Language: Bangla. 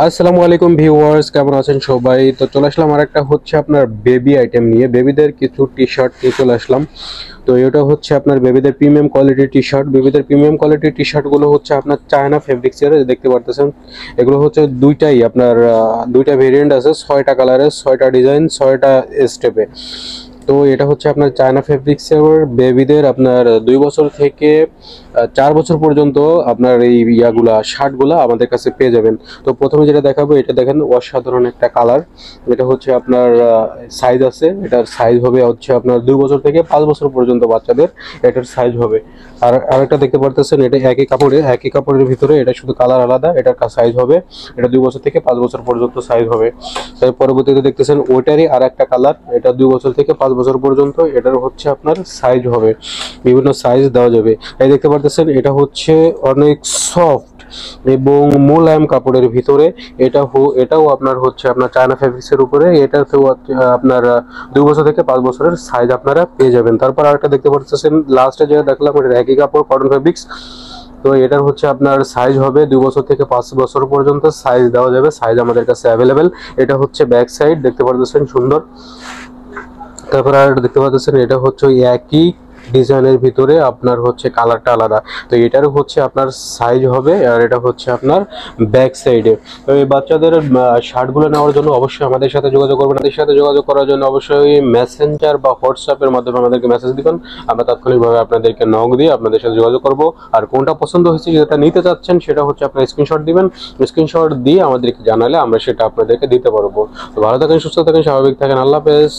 আসসালামু আলাইকুম ভিউয়ার্স, কেমন আছেন সবাই? তো চলে আসলাম আর একটা হচ্ছে আপনার বেবি আইটেম নিয়ে, বেবিদের কিছু টি শার্ট নিয়ে চলে আসলাম। তো এটা হচ্ছে আপনার বেবিদের প্রিমিয়াম কোয়ালিটির টি শার্ট। বেবিদের প্রিমিয়াম কোয়ালিটির টি শার্টগুলো হচ্ছে আপনার চায়না ফেব্রিক্সের, দেখতে পারতেছেন। এগুলো হচ্ছে দুইটাই আপনার দুইটা ভেরিয়েন্ট আছে, 6টা কালারের, 6টা ডিজাইন, 6টা স্টেপে। তো এটা হচ্ছে আপনার চায়না ফেব্রিক্সের বেবিদের আপনার 2 বছর থেকে 4 বছর পর্যন্ত আপনার এই ইয়াগুলা শার্টগুলা আমাদের কাছে পেয়ে যাবেন। তো প্রথমে যেটা দেখাবো, এটা দেখেন অসাধারণ একটা কালার। এটা হচ্ছে আপনার সাইজ আছে, এটার সাইজ হবে হচ্ছে আপনার 2 বছর থেকে 5 বছর পর্যন্ত বাচ্চাদের এটার সাইজ হবে। আর আরেকটা দেখতে পারতেছেন, এটা একই কাপড়ের ভিতরে, এটা শুধু কালার আলাদা। এটার সাইজ হবে, এটা 2 বছর থেকে 5 বছর পর্যন্ত সাইজ হবে। তার পরবর্তীতে দেখতেছেন ওইটারই আর একটা কালার, এটা 2 বছর থেকে 5 বছর পর্যন্ত, এটার হচ্ছে আপনার সাইজ হবে, বিভিন্ন সাইজ দেওয়া যাবে। এই দেখতে পারতেছেন, এটা হচ্ছে অনেক সফট এবং মোলায়েম কাপড়ের ভিতরে। এটাও আপনার হচ্ছে আপনার চায়না ফেব্রিক্সের উপরে। এটাতেও আপনার 2 বছর থেকে 5 বছরের সাইজ আপনারা পেয়ে যাবেন। তারপর আরেকটা দেখতে পাচ্ছেন, লাস্টে যেটা দেখলাম, এটা একই কাপড়, কটন ফেব্রিক্স। তো এটার হচ্ছে আপনার সাইজ হবে 2 বছর থেকে 5 বছর পর্যন্ত সাইজ দেওয়া যাবে, সাইজ আমাদের কাছে অ্যাভেলেবেল। এটা হচ্ছে ব্যাক সাইড, দেখতে পাচ্ছেন সুন্দর। তারপর আর দেখতে পাচ্ছেন, এটা হচ্ছে ওই একই ডিজাইনের ভিতরে আপনার হচ্ছে কালারটা আলাদা। তো এটারও হচ্ছে আপনার সাইজ হবে, আর এটা হচ্ছে আপনার ব্যাক সাইডে। তো এই বাচ্চাদের শার্টগুলো নেওয়ার জন্য অবশ্যই আমাদের সাথে যোগাযোগ করবেন। আমাদের সাথে যোগাযোগ করার জন্য অবশ্যই মেসেঞ্জার বা হোয়াটসঅ্যাপের মাধ্যমে আমাদেরকে মেসেজ দিবেন। আমরা তাৎক্ষণিকভাবে আপনাদেরকে নক দিয়ে আপনাদের সাথে যোগাযোগ করব। আর কোনটা পছন্দ হয়েছে, যেটা নিতে চাচ্ছেন, সেটা হচ্ছে আপনার স্ক্রিনশট দিবেন। স্ক্রিনশট দিয়ে আমাদেরকে জানালে আমরা সেটা আপনাদেরকে দিতে পারবো। তো ভালো থাকেন, সুস্থ থাকেন, স্বাভাবিক থাকেন। আল্লাহ হাফেজ।